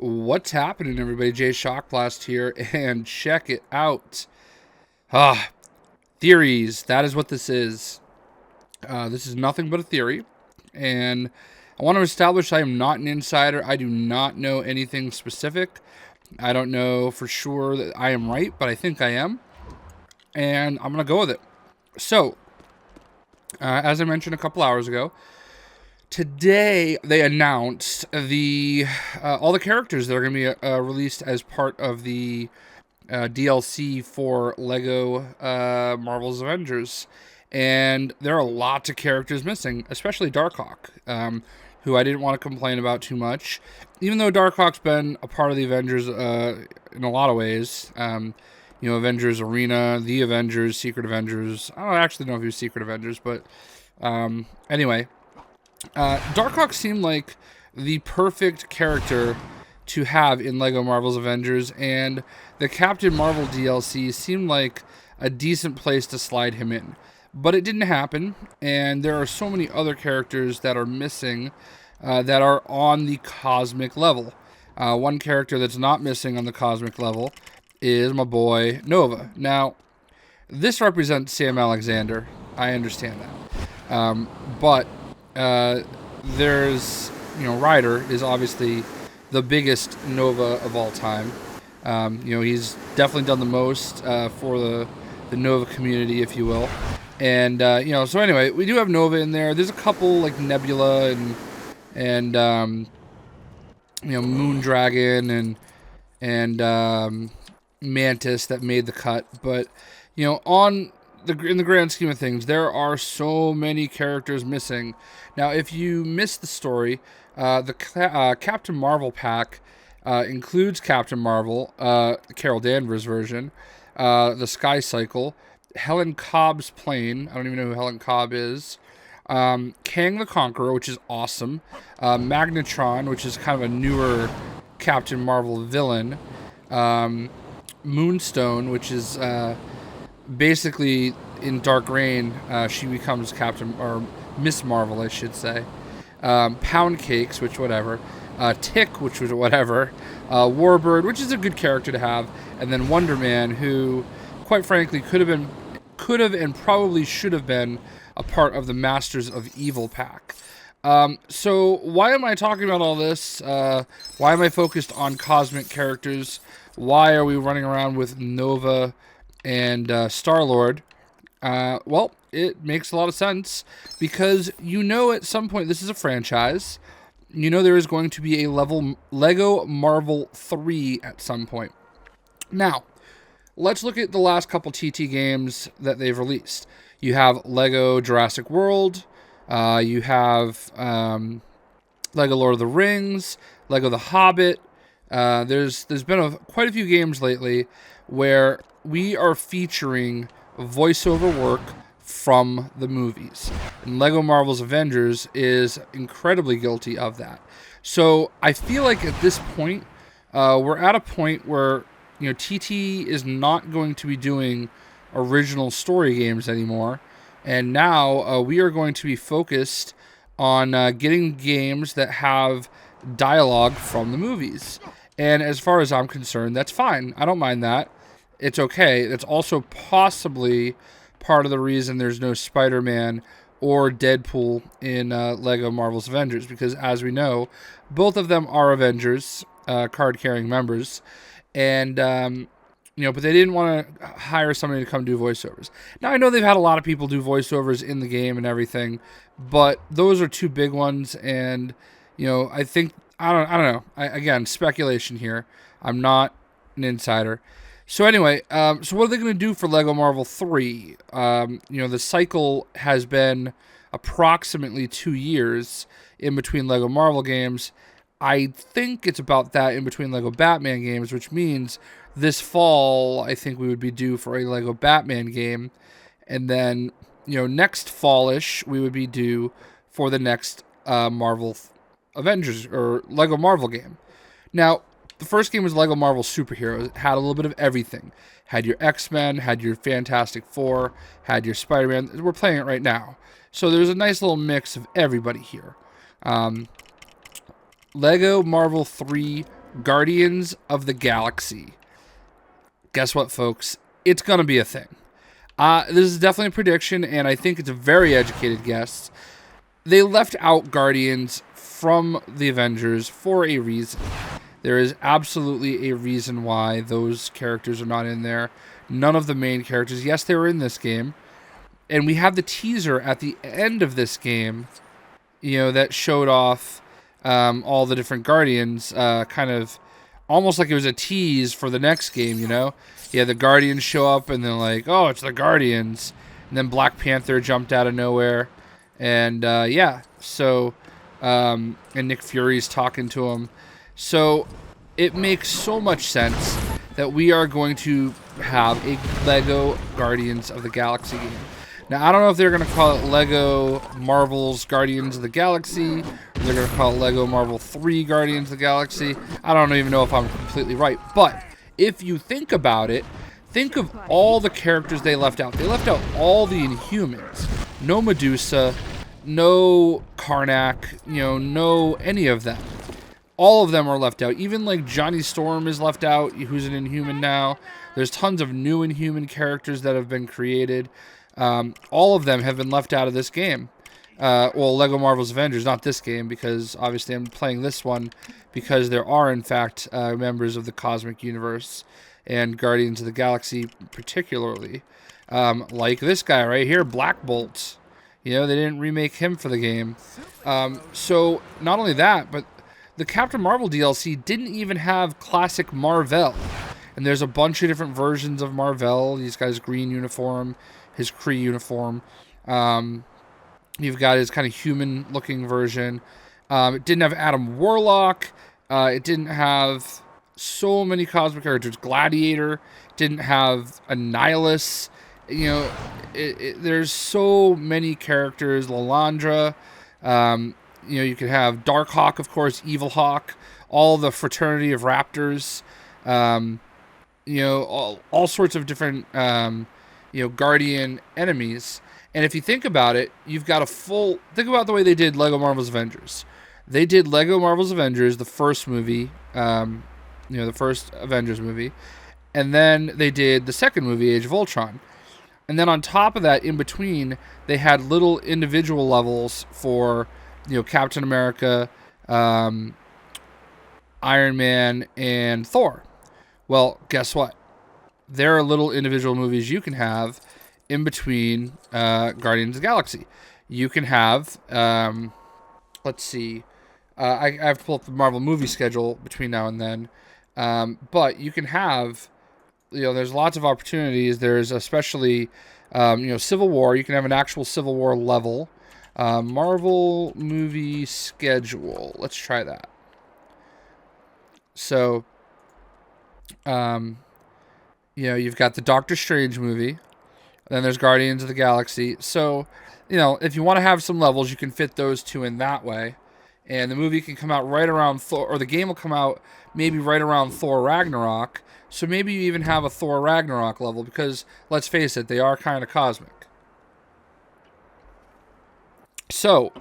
What's happening, everybody? Jay Shockblast here, and check it out. Theories. That is what this is. This is nothing but a theory, and I want to establish I am not an insider. I do not know anything specific. I don't know for sure that I am right, but I think I am, and I'm going to go with it. So, as I mentioned a couple hours ago, today they announced the all the characters that are going to be released as part of the DLC for Lego Marvel's Avengers, and there are lots of characters missing, especially Darkhawk, who I didn't want to complain about too much, even though Darkhawk's been a part of the Avengers in a lot of ways. Avengers Arena, the Avengers, Secret Avengers. I don't actually know if he was Secret Avengers, but anyway. Darkhawk seemed like the perfect character to have in Lego Marvel's Avengers, and the Captain Marvel DLC seemed like a decent place to slide him in. But it didn't happen, and there are so many other characters that are missing that are on the cosmic level. One character that's not missing on the cosmic level is my boy Nova. Now, this represents Sam Alexander. I understand that. But there's, Ryder is obviously the biggest Nova of all time. He's definitely done the most for the Nova community, if you will. And, so anyway, we do have Nova in there. There's a couple like Nebula and Moondragon and Mantis that made the cut. But, in the grand scheme of things, there are so many characters missing. Now, if you missed the story, the Captain Marvel pack includes Captain Marvel, Carol Danvers version, the Sky Cycle, Helen Cobb's plane. I don't even know who Helen Cobb is. Kang the Conqueror, which is awesome. Magnetron, which is kind of a newer Captain Marvel villain. Moonstone, which is basically in Dark Reign, she becomes Captain, or Miss Marvel, I should say. Pound Cakes, which whatever. Tick, which was whatever. Warbird, which is a good character to have. And then Wonder Man, who, quite frankly, could have and probably should have been a part of the Masters of Evil pack. So why am I talking about all this? Why am I focused on cosmic characters? Why are we running around with Nova and Star-Lord? Well, it makes a lot of sense because at some point this is a franchise. There is going to be a Lego Marvel 3 at some point. Now, let's look at the last couple TT games that they've released. You have Lego Jurassic World. You have Lego Lord of the Rings, Lego The Hobbit. There's been quite a few games lately where we are featuring voiceover work from the movies. And Lego Marvel's Avengers is incredibly guilty of that. So I feel like at this point, we're at a point where, TT is not going to be doing original story games anymore. And now we are going to be focused on getting games that have dialogue from the movies. And as far as I'm concerned, that's fine. I don't mind that. It's okay. It's also possibly part of the reason there's no Spider-Man or Deadpool in Lego Marvel's Avengers, because as we know, both of them are Avengers, card-carrying members, and but they didn't want to hire somebody to come do voiceovers. Now I know they've had a lot of people do voiceovers in the game and everything, but those are two big ones, and I think I don't know. Again, speculation here. I'm not an insider. So anyway, so what are they going to do for Lego Marvel 3? The cycle has been approximately 2 years in between Lego Marvel games. I think it's about that in between Lego Batman games, which means this fall, I think we would be due for a Lego Batman game. And then, next fall-ish, we would be due for the next Marvel Avengers or Lego Marvel game. Now, the first game was Lego Marvel Superheroes. It had a little bit of everything. Had your X-Men, had your Fantastic Four, had your Spider-Man. We're playing it right now. So there's a nice little mix of everybody here. Lego Marvel 3 Guardians of the Galaxy. Guess what, folks? It's going to be a thing. This is definitely a prediction, and I think it's a very educated guess. They left out Guardians from the Avengers for a reason. There is absolutely a reason why those characters are not in there. None of the main characters. Yes, they were in this game. And we have the teaser at the end of this game, that showed off all the different Guardians, kind of almost like it was a tease for the next game, Yeah, the Guardians show up, and they're like, oh, it's the Guardians. And then Black Panther jumped out of nowhere. And, and Nick Fury's talking to him. So it makes so much sense that we are going to have a Lego Guardians of the Galaxy game. Now, I don't know if they're going to call it Lego Marvel's Guardians of the Galaxy, or they're going to call it Lego Marvel 3 Guardians of the Galaxy. I don't even know if I'm completely right. But if you think about it, think of all the characters they left out. They left out all the Inhumans. No Medusa, no Karnak, no any of them. All of them are left out. Even like Johnny Storm is left out, who's an Inhuman now. There's tons of new Inhuman characters that have been created. All of them have been left out of this game. Lego Marvel's Avengers, not this game, because obviously I'm playing this one because there are, in fact, members of the Cosmic Universe and Guardians of the Galaxy particularly. Like this guy right here, Black Bolt. They didn't remake him for the game. So not only that, but the Captain Marvel DLC didn't even have classic Marvel. And there's a bunch of different versions of Marvel. These guys' green uniform, his Kree uniform. You've got his kind of human-looking version. It didn't have Adam Warlock. It didn't have so many cosmic characters. Gladiator didn't have Annihilus. There's so many characters. Lalandra. You could have Darkhawk, of course, Evil Hawk, all the fraternity of Raptors, all sorts of different, Guardian enemies. And if you think about it, you've got think about the way they did Lego Marvel's Avengers. They did Lego Marvel's Avengers, the first movie, the first Avengers movie, and then they did the second movie, Age of Ultron. And then on top of that, in between, they had little individual levels for Captain America, Iron Man, and Thor. Well, guess what? There are little individual movies you can have in between Guardians of the Galaxy. You can have, let's see, I have to pull up the Marvel movie schedule between now and then, but you can have, there's lots of opportunities. There's especially, Civil War. You can have an actual Civil War level. Marvel movie schedule. Let's try that. So, you've got the Doctor Strange movie. Then there's Guardians of the Galaxy. So, if you want to have some levels, you can fit those two in that way. And the movie can come out right around Thor, or the game will come out maybe right around Thor Ragnarok. So maybe you even have a Thor Ragnarok level because, let's face it, they are kind of cosmic. So,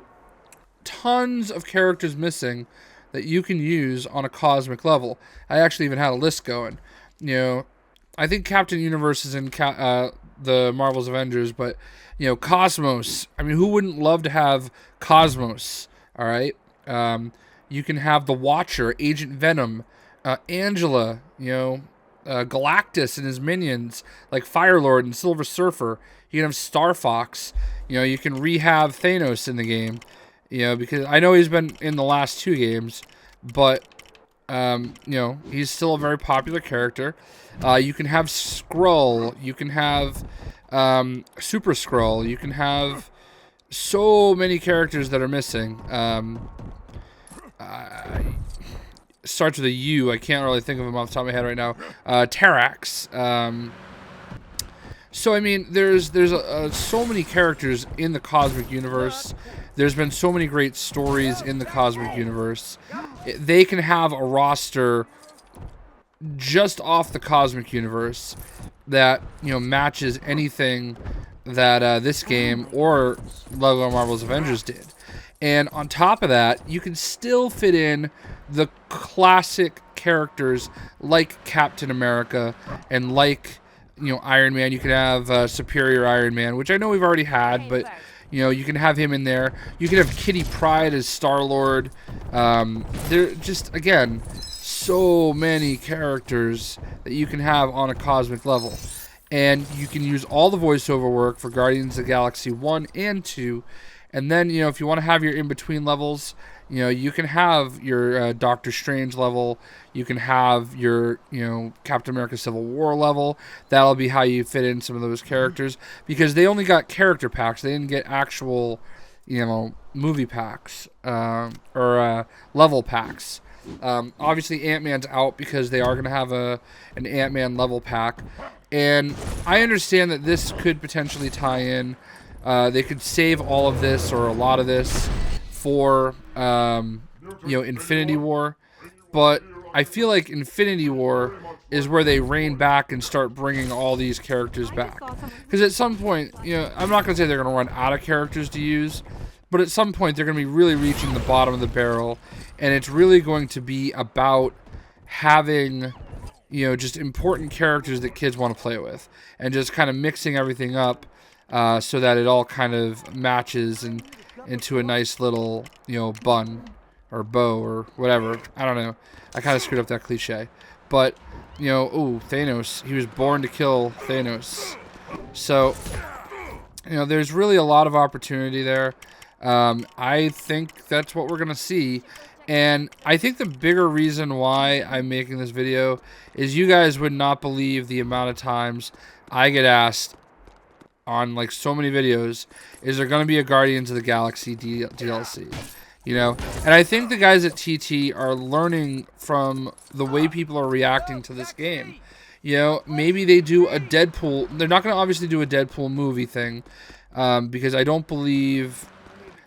tons of characters missing that you can use on a cosmic level. I actually even had a list going. I think Captain Universe is in the Marvel's Avengers, but, Cosmos. I mean, who wouldn't love to have Cosmos, all right? You can have the Watcher, Agent Venom, Angela, Galactus and his minions, like Firelord and Silver Surfer. You can have Star Fox. You can rehab Thanos in the game, because I know he's been in the last two games, but, he's still a very popular character. You can have Skrull. You can have Super Skrull. You can have so many characters that are missing. Starts with a U. I can't really think of them off the top of my head right now. Terrax. So, I mean, there's so many characters in the Cosmic Universe. There's been so many great stories in the Cosmic Universe. They can have a roster just off the Cosmic Universe that, matches anything that this game or Lego Marvel's Avengers did. And on top of that, you can still fit in the classic characters like Captain America and like, Iron Man. You can have Superior Iron Man, which I know we've already had, but you can have him in there. You can have Kitty Pryde as Star-Lord. They're just, again, so many characters that you can have on a cosmic level. And you can use all the voiceover work for Guardians of the Galaxy 1 and 2. And then, if you want to have your in-between levels, you can have your Doctor Strange level. You can have your, Captain America Civil War level. That'll be how you fit in some of those characters. Because they only got character packs. They didn't get actual, movie packs or level packs. Obviously, Ant-Man's out because they are going to have an Ant-Man level pack. And I understand that this could potentially tie in. They could save all of this or a lot of this for, Infinity War. But I feel like Infinity War is where they rein back and start bringing all these characters back. Because at some point, I'm not going to say they're going to run out of characters to use, but at some point they're going to be really reaching the bottom of the barrel. And it's really going to be about having, just important characters that kids want to play with. And just kind of mixing everything up so that it all kind of matches and into a nice little, bun or bow or whatever. I don't know. I kind of screwed up that cliche. But, ooh, Thanos. He was born to kill Thanos. So, there's really a lot of opportunity there. I think that's what we're going to see. And I think the bigger reason why I'm making this video is you guys would not believe the amount of times I get asked on like so many videos, is there going to be a Guardians of the Galaxy DLC? And I think the guys at TT are learning from the way people are reacting to this game. Maybe they do a Deadpool. They're not going to obviously do a Deadpool movie thing because I don't believe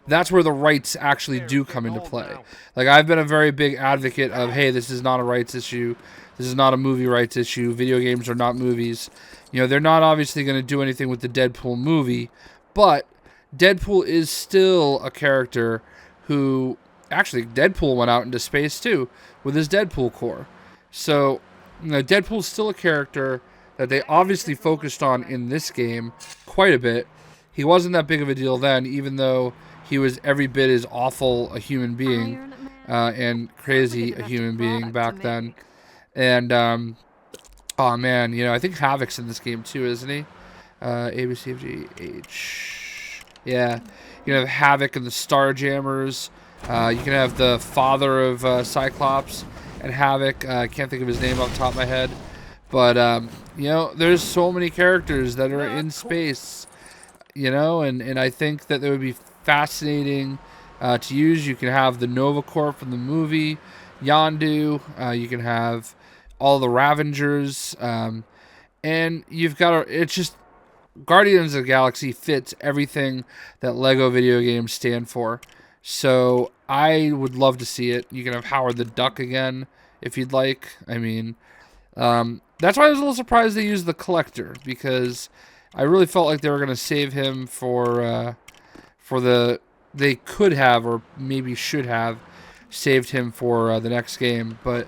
that's where the rights actually do come into play. Like, I've been a very big advocate of, hey, this is not a rights issue. This is not a movie rights issue. Video games are not movies. They're not obviously going to do anything with the Deadpool movie, but Deadpool is still a character who, actually, Deadpool went out into space too with his Deadpool core. So, Deadpool's still a character that they obviously focused on in this game quite a bit. He wasn't that big of a deal then, even though he was every bit as awful a human being and crazy a human being back then. And, oh man, I think Havoc's in this game too, isn't he? A, B, C, F, G, H. Yeah. You can have Havoc and the Starjammers. You can have the father of Cyclops and Havoc. I can't think of his name off the top of my head. But, there's so many characters that are in space, and I think that they would be fascinating to use. You can have the Nova Corps from the movie, Yondu. You can have all the Ravengers. And you've got it's just Guardians of the Galaxy fits everything that Lego video games stand for. So I would love to see it. You can have Howard the Duck again if you'd like. I mean, that's why I was a little surprised they used the Collector, because I really felt like they were going to save him for they could have, or maybe should have, saved him for the next game. But,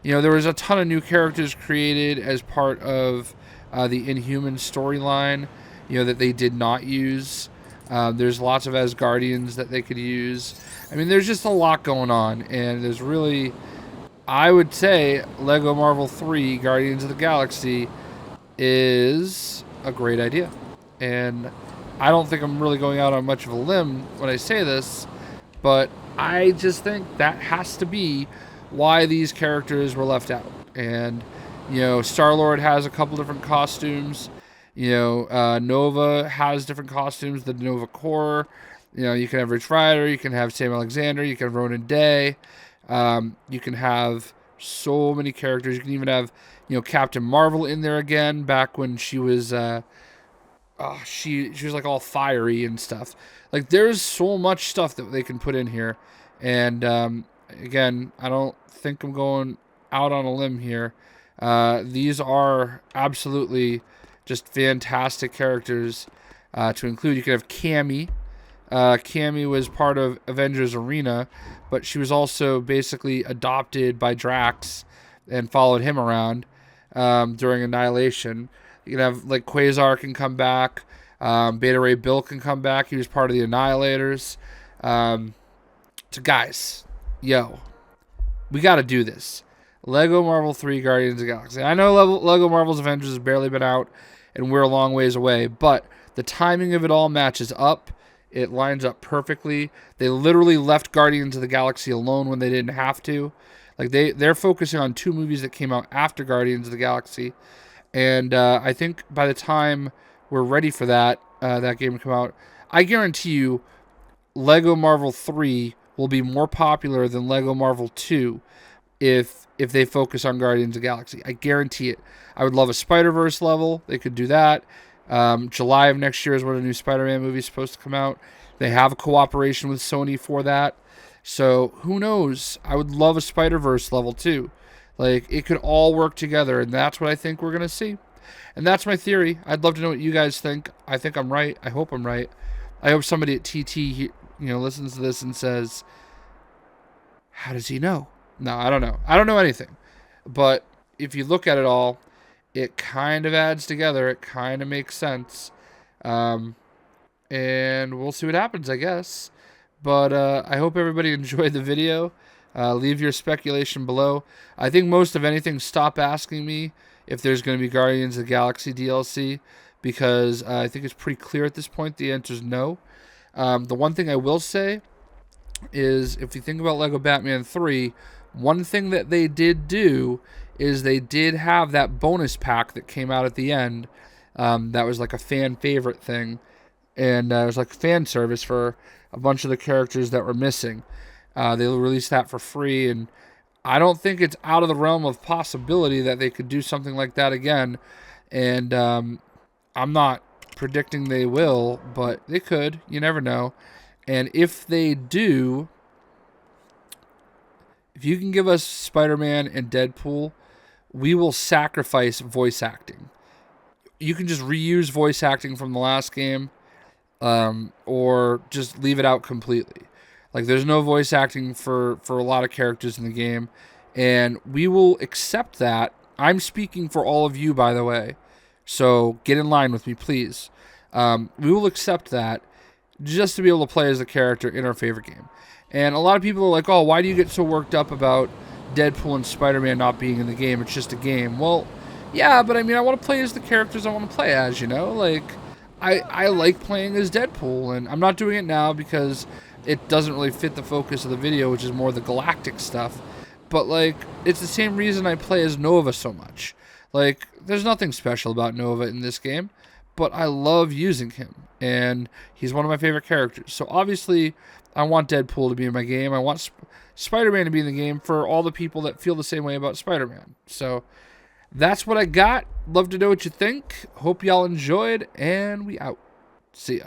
there was a ton of new characters created as part of the Inhuman storyline, that they did not use. There's lots of Asgardians that they could use. I mean, there's just a lot going on, and there's really, I would say, Lego Marvel 3 Guardians of the Galaxy is a great idea. And I don't think I'm really going out on much of a limb when I say this, but I just think that has to be why these characters were left out. And, Star-Lord has a couple different costumes. Nova has different costumes, the Nova Corps. You can have Rich Rider, you can have Sam Alexander, you can have Ronan Day. You can have so many characters. You can even have, Captain Marvel in there again, back when she was, she was like all fiery and stuff. Like, there's so much stuff that they can put in here. And, again, I don't think I'm going out on a limb here. These are absolutely just fantastic characters to include. You can have Cammy. Cammy was part of Avengers Arena, but she was also basically adopted by Drax and followed him around during Annihilation. You can have like Quasar can come back, Beta Ray Bill can come back. He was part of the Annihilators. So guys, yo, we got to do this. Lego Marvel 3 Guardians of the Galaxy. I know Lego Marvel's Avengers has barely been out, and we're a long ways away, but the timing of it all matches up. It lines up perfectly. They literally left Guardians of the Galaxy alone when they didn't have to. Like they're focusing on 2 movies that came out after Guardians of the Galaxy, and I think by the time we're ready for that game to come out, I guarantee you, Lego Marvel 3 will be more popular than Lego Marvel 2 if they focus on Guardians of the Galaxy. I guarantee it. I would love a Spider-Verse level. They could do that. July of next year is when a new Spider-Man movie is supposed to come out. They have a cooperation with Sony for that. So who knows? I would love a Spider-Verse level too. Like, it could all work together, and that's what I think we're going to see. And that's my theory. I'd love to know what you guys think. I think I'm right. I hope I'm right. I hope somebody at TT listens to this and says, how does he know? No, I don't know. I don't know anything. But if you look at it all, it kind of adds together. It kind of makes sense. And we'll see what happens, I guess. But I hope everybody enjoyed the video. Leave your speculation below. I think most of anything, stop asking me if there's going to be Guardians of the Galaxy DLC, because I think it's pretty clear at this point the answer is no. The one thing I will say is, if you think about Lego Batman 3, one thing that they did do is they did have that bonus pack that came out at the end. That was like a fan favorite thing, and it was like fan service for a bunch of the characters that were missing. They released that for free, and I don't think it's out of the realm of possibility that they could do something like that again. And I'm not predicting they will, but they could. You never know. And if they do, if you can give us Spider-Man and Deadpool, we will sacrifice voice acting. You can just reuse voice acting from the last game, or just leave it out completely. Like, there's no voice acting for a lot of characters in the game, and we will accept that. I'm speaking for all of you, by the way, so get in line with me, please. We will accept that just to be able to play as a character in our favorite game. And a lot of people are like, oh, why do you get so worked up about Deadpool and Spider-Man not being in the game? It's just a game. Well, yeah, but I mean, I want to play as the characters I want to play as, Like, I like playing as Deadpool, and I'm not doing it now because it doesn't really fit the focus of the video, which is more the galactic stuff. But, like, it's the same reason I play as Nova so much. Like, there's nothing special about Nova in this game, but I love using him, and he's one of my favorite characters. So, obviously, I want Deadpool to be in my game. I want Spider-Man to be in the game for all the people that feel the same way about Spider-Man. So, that's what I got. Love to know what you think. Hope y'all enjoyed, and we out. See ya.